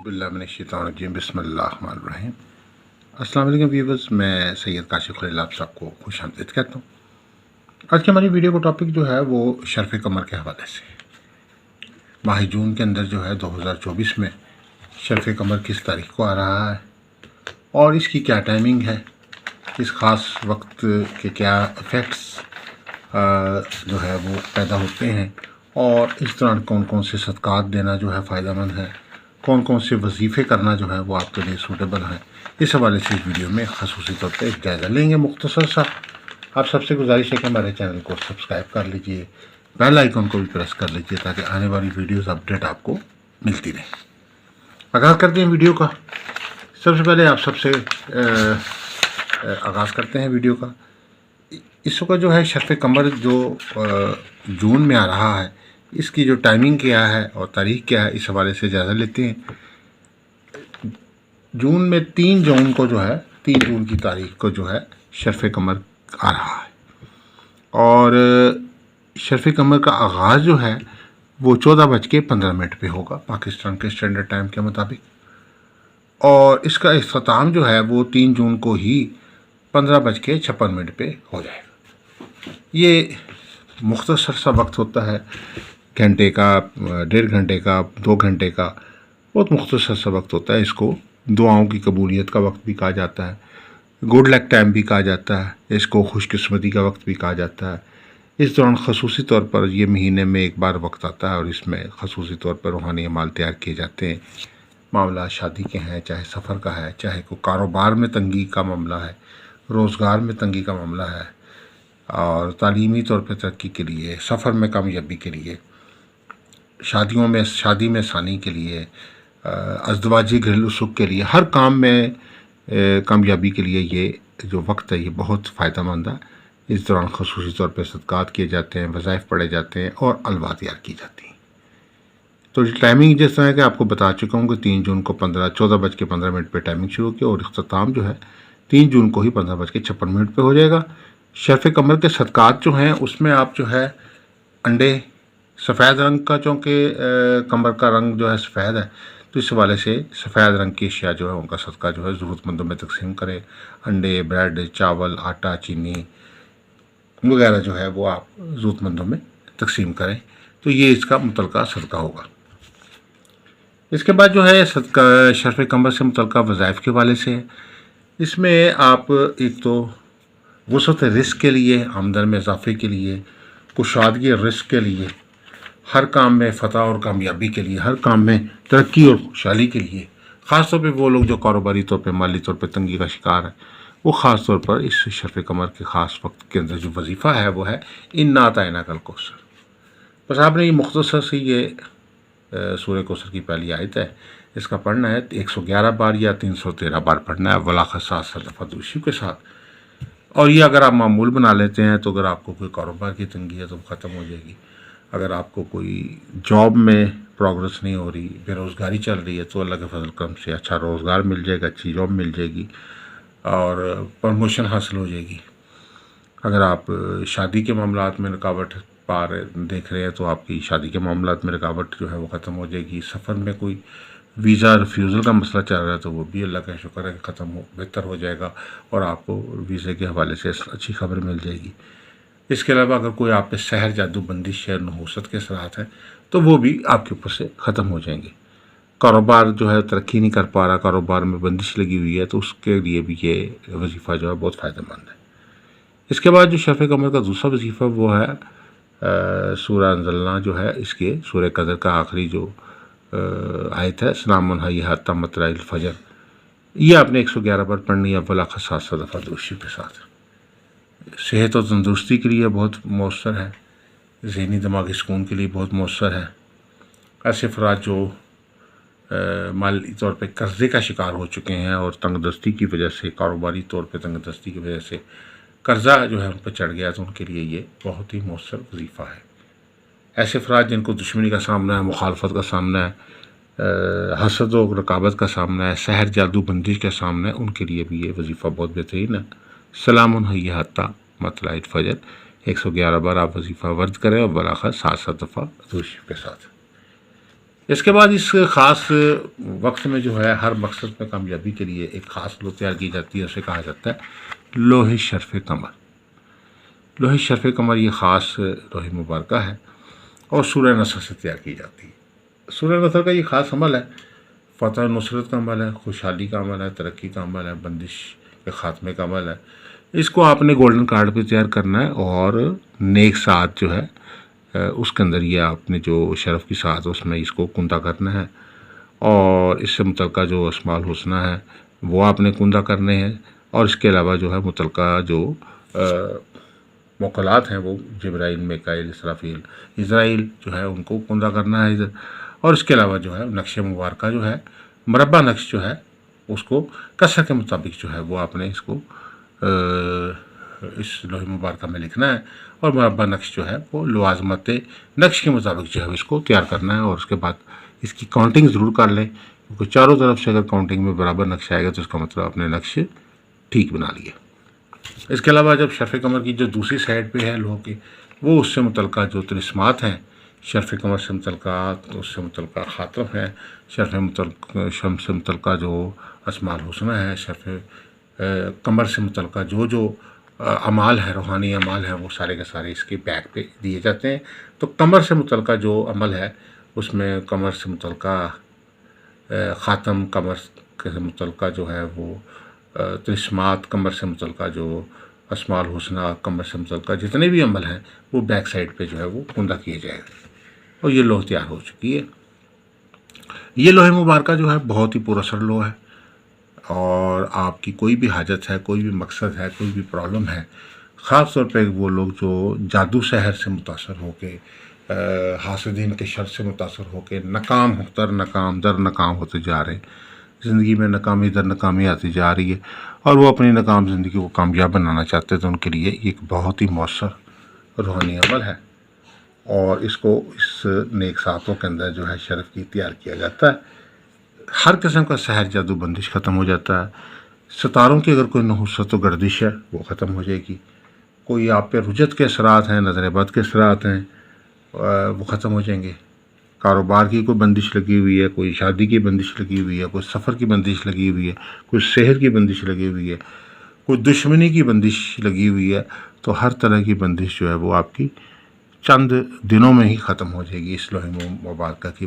باللہ من الشیطان الرجیم بسم اللہ الرحمن الرحیم۔ السلام علیکم ویورز، میں سید کاشف خلیل آپ سب کو خوش آمدید کہتا ہوں۔ آج کی ہماری ویڈیو کا ٹاپک جو ہے وہ شرف قمر کے حوالے سے۔ ماہ جون کے اندر جو ہے 2024 میں شرف قمر کس تاریخ کو آ رہا ہے اور اس کی کیا ٹائمنگ ہے، اس خاص وقت کے کیا ایفیکٹس جو ہے وہ پیدا ہوتے ہیں، اور اس دوران کون کون سے صدقات دینا جو ہے فائدہ مند ہے، کون کون سے وظیفے کرنا جو ہے وہ آپ کے لیے سوٹیبل ہیں، اس حوالے سے اس ویڈیو میں خصوصی طور پہ ایک جائزہ لیں گے مختصر سا۔ آپ سب سے گزارش ہے کہ ہمارے چینل کو سبسکرائب کر لیجئے، بیل آئیکن کو بھی پریس کر لیجئے تاکہ آنے والی ویڈیوز اپڈیٹ آپ کو ملتی رہیں۔ آغاز کرتے ہیں ویڈیو کا۔ سب سے پہلے آپ سب سے آغاز کرتے ہیں ویڈیو کا۔ اس وقت جو ہے شرف قمر جو جون میں آ رہا ہے، اس کی جو ٹائمنگ کیا ہے اور تاریخ کیا ہے، اس حوالے سے جائزہ لیتے ہیں۔ جون میں 3 جون کو جو ہے 3 جون کی تاریخ کو جو ہے شرف قمر آ رہا ہے، اور شرف قمر کا آغاز جو ہے وہ 14:15 پہ ہوگا پاکستان کے اسٹینڈرڈ ٹائم کے مطابق، اور اس کا اختتام جو ہے وہ 3 جون کو ہی 15:56 پہ ہو جائے گا۔ یہ مختصر سا وقت ہوتا ہے، گھنٹے کا، 1.5 گھنٹے کا، 2 گھنٹے کا، بہت مختصر سا وقت ہوتا ہے۔ اس کو دعاؤں کی قبولیت کا وقت بھی کہا جاتا ہے، گڈ لک ٹائم بھی کہا جاتا ہے، اس کو خوش قسمتی کا وقت بھی کہا جاتا ہے۔ اس دوران خصوصی طور پر یہ مہینے میں ایک بار وقت آتا ہے، اور اس میں خصوصی طور پر روحانی اعمال تیار کیے جاتے ہیں۔ معاملہ شادی کے ہیں، چاہے سفر کا ہے، چاہے کوئی کاروبار میں تنگی کا معاملہ ہے، روزگار میں تنگی کا معاملہ ہے، اور تعلیمی طور پہ ترقی کے لیے، سفر میں کامیابی کے لیے، شادی میں ثانی کے لیے، ازدواجی گھریلو سکھ کے لیے، ہر کام میں کامیابی کے لیے یہ جو وقت ہے یہ بہت فائدہ مند ہے۔ اس دوران خصوصی طور پہ صدقات کیے جاتے ہیں، وظائف پڑھے جاتے ہیں، اور الوا تیار کی جاتی ہیں۔ تو ٹائمنگ جس طرح کہ آپ کو بتا چکا ہوں کہ 3 جون کو 14:15 پہ ٹائمنگ شروع کی، اور اختتام جو ہے 3 جون کو ہی 15:56 پہ ہو جائے گا۔ شرف قمر کے صدقات جو ہیں اس میں آپ جو ہے انڈے، سفید رنگ کا، چونکہ قمر کا رنگ جو ہے سفید ہے، تو اس حوالے سے سفید رنگ کی اشیاء جو ہے ان کا صدقہ جو ہے ضرورت مندوں میں تقسیم کریں۔ انڈے، بریڈ، چاول، آٹا، چینی وغیرہ جو ہے وہ آپ ضرورت مندوں میں تقسیم کریں، تو یہ اس کا متعلقہ صدقہ ہوگا۔ اس کے بعد جو ہے صدقہ شرف قمر سے متعلقہ وظائف کے حوالے سے، اس میں آپ ایک تو وسعت رزق کے لیے، آمدن میں اضافے کے لیے، کشادگی رزق کے لیے، ہر کام میں فتح اور کامیابی کے لیے، ہر کام میں ترقی اور خوشحالی کے لیے، خاص طور پہ وہ لوگ جو کاروباری طور پہ، مالی طور پہ تنگی کا شکار ہے، وہ خاص طور پر اس شرف قمر کے خاص وقت کے اندر جو وظیفہ ہے وہ ہے اِنَّا اعطَيْنَاكَ الْكَوْثَرَ۔ بس آپ نے یہ مختصر سی یہ سورہ کوثر کی پہلی آیت ہے، اس کا پڑھنا ہے 111 بار یا 313 بار پڑھنا ہے، ولاخ 7 دفعہ درود شریف کے ساتھ۔ اور یہ اگر آپ معمول بنا لیتے ہیں تو اگر آپ کو کوئی کاروبار کی تنگی ہے تو وہ ختم ہو جائے گی۔ اگر آپ کو کوئی جاب میں پروگرس نہیں ہو رہی، بے روزگاری چل رہی ہے، تو اللہ کے فضل کرم سے اچھا روزگار مل جائے گا، اچھی جاب مل جائے گی، اور پروموشن حاصل ہو جائے گی۔ اگر آپ شادی کے معاملات میں رکاوٹ دیکھ رہے ہیں تو آپ کی شادی کے معاملات میں رکاوٹ جو ہے وہ ختم ہو جائے گی۔ سفر میں کوئی ویزا ریفیوزل کا مسئلہ چل رہا ہے تو وہ بھی اللہ کا شکر ہے کہ بہتر ہو جائے گا، اور آپ کو ویزے کے حوالے سے اچھی خبر مل جائے گی۔ اس کے علاوہ اگر کوئی آپ پہ سحر، جادو، بندش یا نحوست کے اثرات ہیں تو وہ بھی آپ کے اوپر سے ختم ہو جائیں گے۔ کاروبار جو ہے ترقی نہیں کر پا رہا، کاروبار میں بندش لگی ہوئی ہے، تو اس کے لیے بھی یہ وظیفہ جو ہے بہت فائدہ مند ہے۔ اس کے بعد جو شرف قمر کا دوسرا وظیفہ وہ ہے سورہ انزلنا جو ہے، اس کے سورہ قدر کا آخری جو آیت ہے، سلام ہی حتی مطلع الفجر، یہ آپ نے 111 بار پڑھنی ہے، ولاخ 7 دفعہ درود شریف کے ساتھ۔ صحت اور تندرستی کے لیے بہت مؤثر ہے، ذہنی دماغی سکون کے لیے بہت مؤثر ہے۔ ایسے افراد جو مالی طور پہ قرضے کا شکار ہو چکے ہیں اور تنگ دستی کی وجہ سے، کاروباری طور پہ تنگ دستی کی وجہ سے قرضہ جو ہے ان پہ چڑھ گیا، تو ان کے لیے یہ بہت ہی مؤثر وظیفہ ہے۔ ایسے افراد جن کو دشمنی کا سامنا ہے، مخالفت کا سامنا ہے، حسد و رقابت کا سامنا ہے، سحر، جادو، بندش کا سامنا ہے، ان کے لیے بھی یہ وظیفہ بہت بہترین ہے۔ سلام ہی حتی مطلع الفجر 111 بار آپ وظیفہ ورد کریں، اور ولاخ 7 دفعہ درود شریف کے ساتھ۔ اس کے بعد اس خاص وقت میں جو ہے ہر مقصد میں کامیابی کے لیے ایک خاص لو تیار کی جاتی ہے، اسے کہا جاتا ہے لوح شرف قمر۔ لوح شرف قمر یہ خاص لوح مبارکہ ہے اور سورہ نصر سے تیار کی جاتی ہے۔ سورہ نصر کا یہ خاص عمل ہے، فتح نصرت کا عمل ہے، خوشحالی کا عمل ہے، ترقی کا عمل ہے، بندش کے خاتمے کا عمل ہے۔ اس کو آپ نے گولڈن کارڈ پہ تیار کرنا ہے اور نیک ساتھ جو ہے اس کے اندر یہ آپ نے جو شرف کی ساتھ اس میں اس کو کندہ کرنا ہے، اور اس سے متعلقہ جو اسماء الحسنی ہے وہ آپ نے کندہ کرنے ہیں، اور اس کے علاوہ جو ہے متعلقہ جو موکلات ہیں وہ جبرائیل، میکائیل، اسرافیل جو ہے ان کو کندہ کرنا ہے ادھر، اور اس کے علاوہ جو ہے نقش مبارکہ جو ہے مربع نقش جو ہے اس کو کسر کے مطابق جو ہے وہ آپ نے اس کو اس لوح مبارکہ میں لکھنا ہے، اور مربع نقش جو ہے وہ لوازمت نقش کے مطابق جو ہے اس کو تیار کرنا ہے، اور اس کے بعد اس کی کاؤنٹنگ ضرور کر لیں، کیونکہ چاروں طرف سے اگر کاؤنٹنگ میں برابر نقش آئے گا تو اس کا مطلب آپ نے نقش ٹھیک بنا لیے۔ اس کے علاوہ جب شرف قمر کی جو دوسری سائڈ پہ ہے لوح کی، وہ اس سے متعلقہ جو طلسمات ہیں، شرف قمر سے متعلقہ اس سے متعلقہ خاتم ہے، شمس سے متعلقہ جو اسماء الحسنی ہے، شرف قمر سے متعلقہ جو اعمال ہے، روحانی اعمال ہیں، وہ سارے کے سارے اس کے بیک پہ دیے جاتے ہیں۔ تو قمر سے متعلقہ جو عمل ہے اس میں قمر سے متعلقہ خاتم، قمر سے متعلقہ جو ہے وہ طلسمات، قمر سے متعلقہ جو اسماء الحسنی، قمر سے متعلقہ جتنے بھی عمل ہیں وہ بیک سائڈ پہ جو ہے وہ کندہ کیے جائے گا، اور یہ لوح تیار ہو چکی ہے۔ یہ لوح مبارکہ جو ہے بہت ہی پراثر لوح ہے، اور آپ کی کوئی بھی حاجت ہے، کوئی بھی مقصد ہے، کوئی بھی پرابلم ہے، خاص طور پہ وہ لوگ جو جادو سحر سے متاثر ہو کے، حاسدین کے شر سے متاثر ہو کے ناکام ہوتے جا رہے ہیں، زندگی میں ناکامی در ناکامی آتی جا رہی ہے، اور وہ اپنی ناکام زندگی کو کامیاب بنانا چاہتے ہیں، تو ان کے لیے ایک بہت ہی مؤثر روحانی عمل ہے، اور اس کو اس نیک ساتوں کے اندر جو ہے شرف کی تیار کیا جاتا ہے۔ ہر قسم کا سحر، جادو، بندش ختم ہو جاتا ہے۔ ستاروں کی اگر کوئی نحوست و گردش ہے وہ ختم ہو جائے گی، کوئی آپ پہ رجت کے اثرات ہیں، نظر بد کے اثرات ہیں، وہ ختم ہو جائیں گے۔ کاروبار کی کوئی بندش لگی ہوئی ہے، کوئی شادی کی بندش لگی ہوئی ہے، کوئی سفر کی بندش لگی ہوئی ہے، کوئی صحت کی بندش لگی ہوئی ہے، کوئی دشمنی کی بندش لگی ہوئی ہے، تو ہر طرح کی بندش جو ہے وہ آپ کی چند دنوں میں ہی ختم ہو جائے گی اس لوح مبارکہ کی